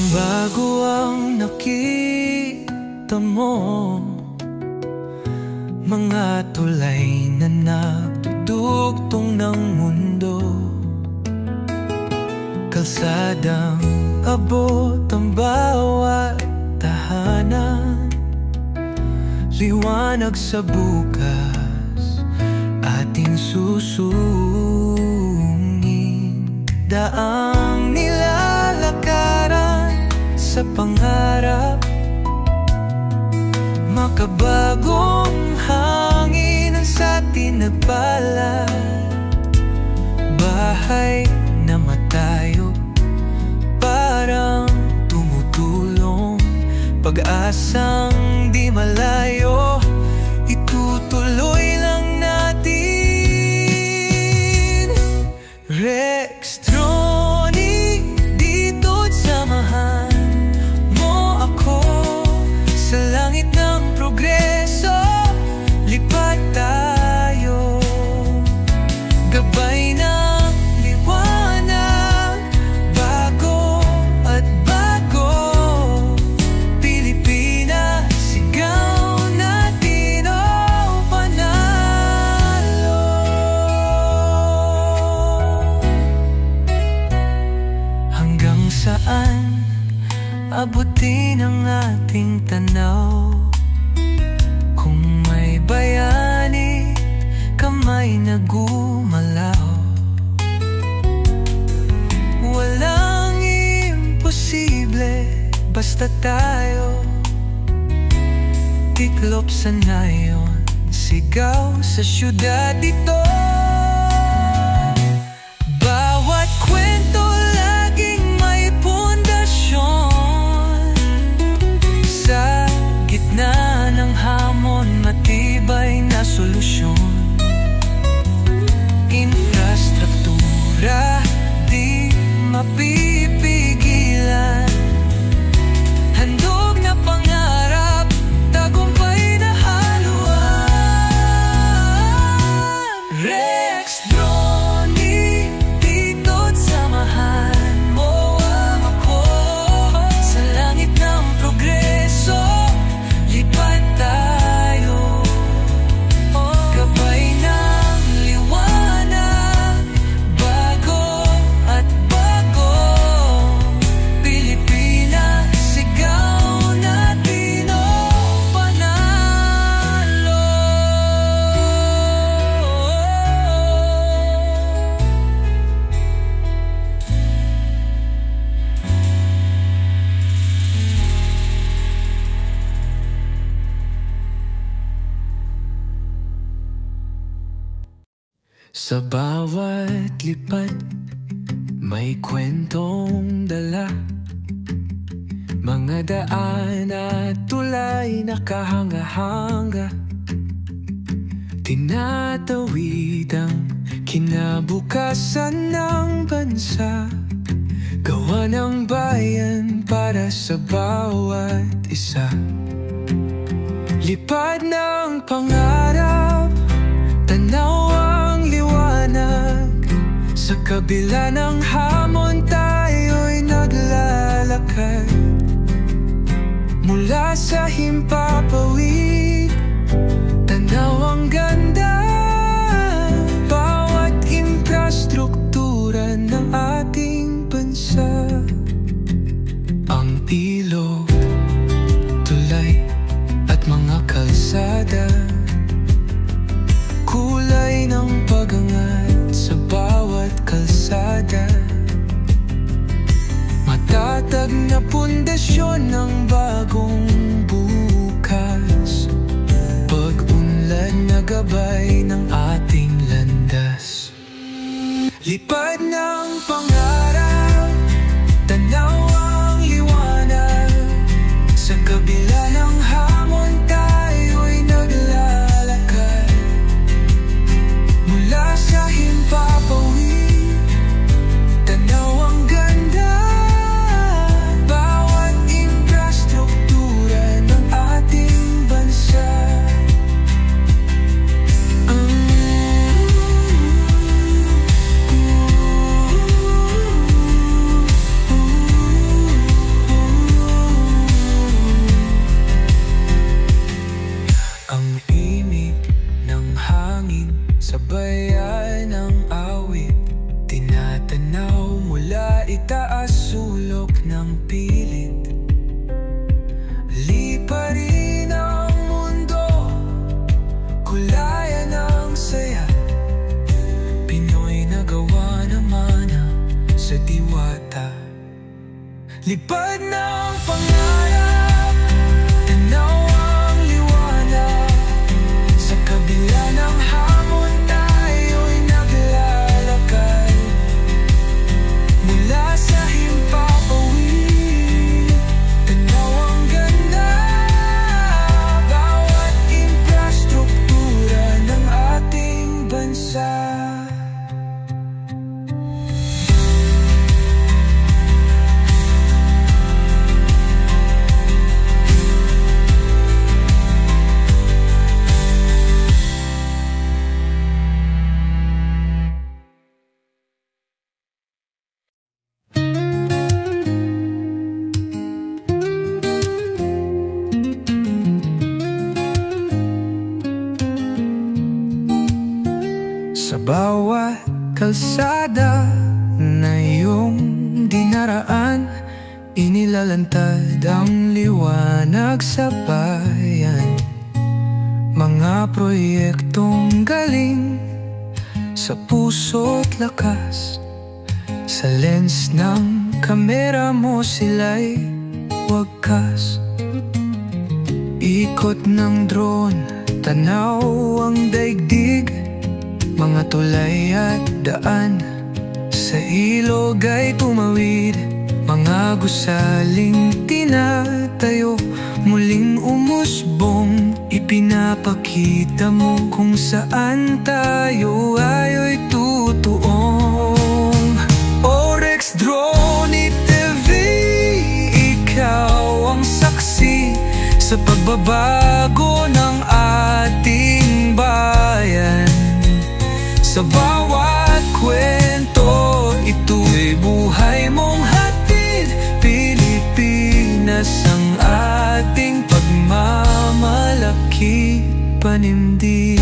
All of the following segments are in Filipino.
Bago ang nakita mo, mga tulay na nagdudugtong ng mundo, kalsadang abot ang bawat tahanan, liwanag sa bukas ating susungin. Daang nilalakaran sa pangarap, makabagong hangin ang sa atin nagbalad. Bahay na matayo, parang tumutulong, pag-asang di malayo, itutuloy lang natin. Rextronic, dito't samahan mo ako sa langit ng progreso. Lipat tayo, gabay ng liwanag, bago at bago. Pilipinas, sigaw natin, oh, panalo. Hanggang saan abutin ang ating tanaw? Kung may bayani, kamay na gumalaw. Walang imposible, basta tayo tiklop sa nayon, sigaw sa syudad dito. Bawat kwento laging may pundasyon, sa gitna ng hamon matibay na solusyon. Infrastruktura di mapipigilan, handog na pangarap, tagumpay na haluan. Rextronic, dito't samahan mo ako sa langit ng progreso. Lipat tayo, gabay ng liwanag, bago at bago. Pilipinas, sigaw natin, oh, panalo. Sa bawat lipat, may kwentong dala, mga daan at tulay na kahanga-hanga, tinatawid ang kinabukasan ng bansa, gawa ng bayan para sa bawat isa. Lipad ng pangarap, tanaw ang liwanag, sa kabila ng hamon tayo'y naglalakad. Mula sa himpapawid, tanaw ang ganda, bawat infrastruktura ng ating bansa. Ang ilog, tulay at mga kalsada, kulay ng pag-angat sa bawat kalsada. Matatag na pundasyon ng bagong bukas, pag-unlad na gabay ng ating landas. Lipad ng pangarap, tanaw ang liwanag, sa kabila ng hamon tayo'y naglalakad. Mula sa himpapawid, tanaw ang ganda, bawat infrastruktura ng ating bansa. pilit. Liparin ang mundo, kulayan ang saya. Pinoy na gawa naman sa diwata. Lipad ng pangarap, tanaw ang liwanag. Sa kabila ng hamon tayo'y naglalakad. Mula sa himpapawid, tanaw ang ganda. Bawat infrastruktura ng ating bansa. Sa bawat kalsada na iyong dinaraan, inilalantad ang liwanag sa bayan. Mga proyektong galing sa puso't lakas. Sa lens ng kamera mo sila'y wagkas. Ikot ng drone, tanaw ang daigdig. Mga tulay at daan sa ilog ay tumawid. Mga gusaling tinatayo, muling umusbong. Ipinapakita mo kung saan tayo ayo'y tutuong. Orex Drone TV, ikaw ang saksi sa pagbabago ng ating bayan. Sa bawat kwento, ito'y buhay mong hatid. Pilipinas ang ating pagmamalaki, panindig.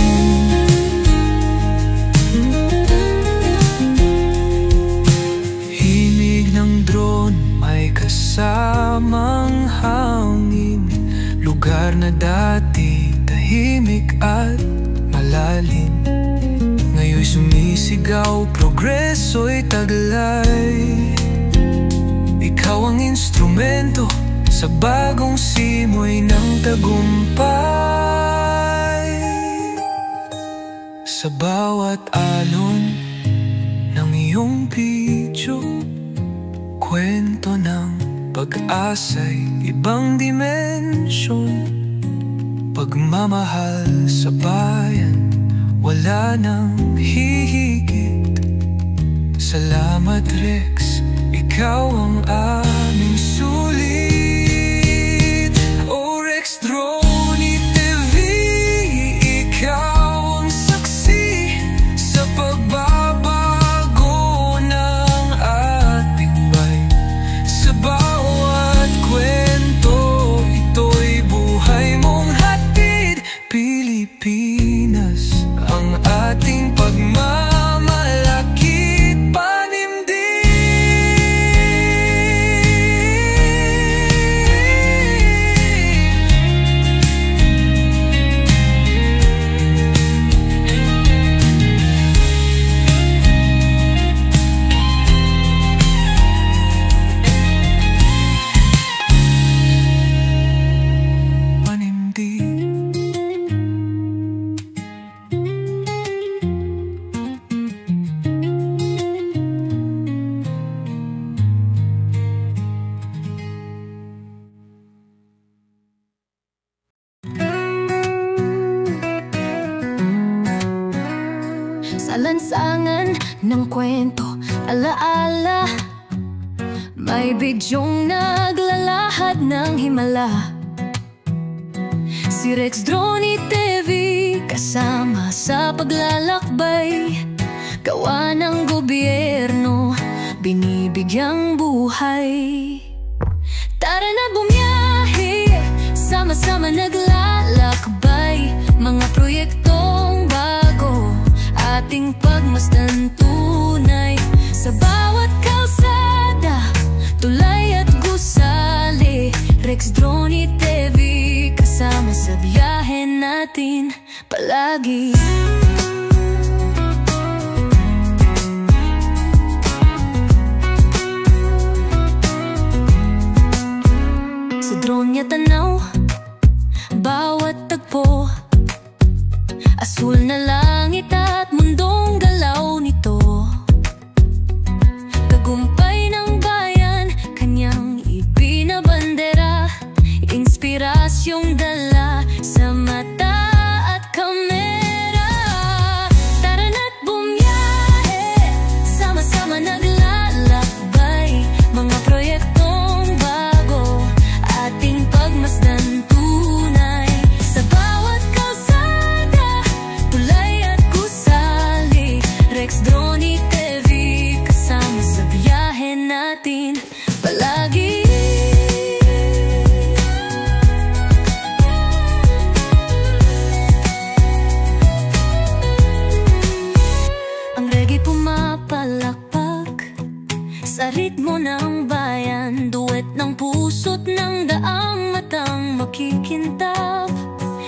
Himig ng drone may kasamang hangin. Lugar na dati tahimik at malalim, ngayon'y sumisigaw, progreso'y taglay. Ikaw ang instrumento sa bagong simoy ng tagumpay. Sa bawat alon ng iyong video, kwento ng pag-asa'y ibang dimensyon. Pagmamahal sa bayan, wala nang hihigit. Salamat Rex, ikaw ang aming sulit. Orex Drone TV, ikaw ang saksi sa pagbabago ng ating bayan. Sa bawat kwento, ito'y buhay mong hatid. Pilipinas ang ating pagmamalaki, lansangan ng kwento, alaala. May bidyong naglalahad ng himala. Si Rex Drone TV, kasama sa paglalakbay. Gawa ng gobyerno, binibigyang buhay. Tara na bumiyahe, sama-sama naglalakbay. Mga proyektong bago, ating pagmasdan tunay. Sa bawat kalsada, tulay at gusto, natin palagi. Sa drone niya tanaw, bawat tagpo, asul na langit at mundong galaw nito. Tagumpay ng bayan, kanyang ibinabandera, inspirasyong dala sa mata at kamera. Tara na't bumiyahe, sama-sama naglalakbay, mga proyektong bago, ating pagmasdan tunay. Sa bawat kalsada, tulay at gusali, Rex, Drone, TV, kasama sa biyahe natin palagi. Pumapalakpak sa ritmo ng bayan, duwet ng puso't ng daang matang makikintab.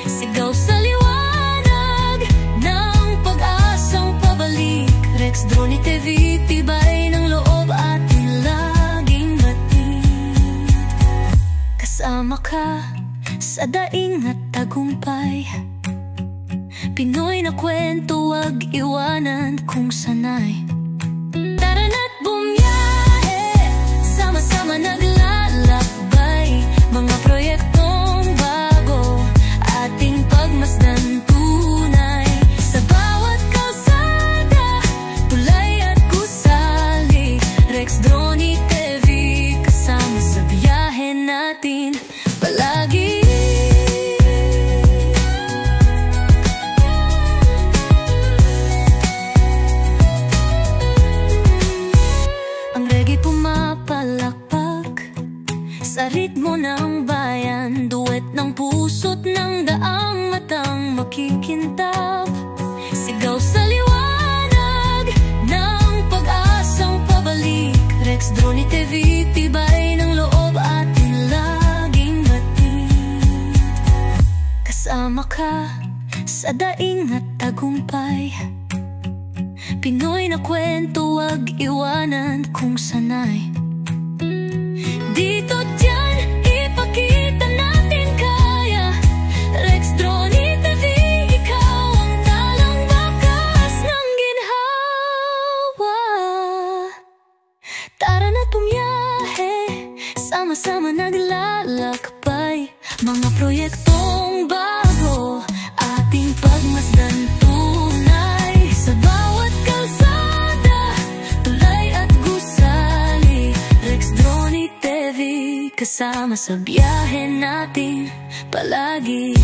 Sigaw sa liwanag ng pag-asang pabalik, Rex, Drone, TV, tibay ng loob atin laging batid. Kasama ka sa daing at tagumpay, Pinoy na kwento, wag iwanan kung sanay. Tara na't bumiyahe, sama-sama naglalakbay, mga proyektong bago, ating pagmasdan tunay. Sa bawat kalsada, tulay at gusali, Rex, Drone, TV, kasama sa biyahe natin palagi. Pumapalakpak sa ritmo ng bayan, duwet ng puso't ng daang matang makikintab. Sigaw sa liwanag ng pag-asang pabalik, Rex, Drone, TV, tibay ng loob atin laging batid. Kasama ka sa daing at tagumpay, Pinoy na kwento, wag iwanan kung sanay. Dito't yan, ipakita natin kaya, Rex, Drone, TV, ikaw ang talang bakas ng ginhawa. Tara na't bumiyahe, sama-sama naglalakbay, mga proyektong bago, ating pagmasdan tunay. Sa bawat kalsada, tulay at gusali, Rex, Drone, TV, kasama sa biyahe natin palagi.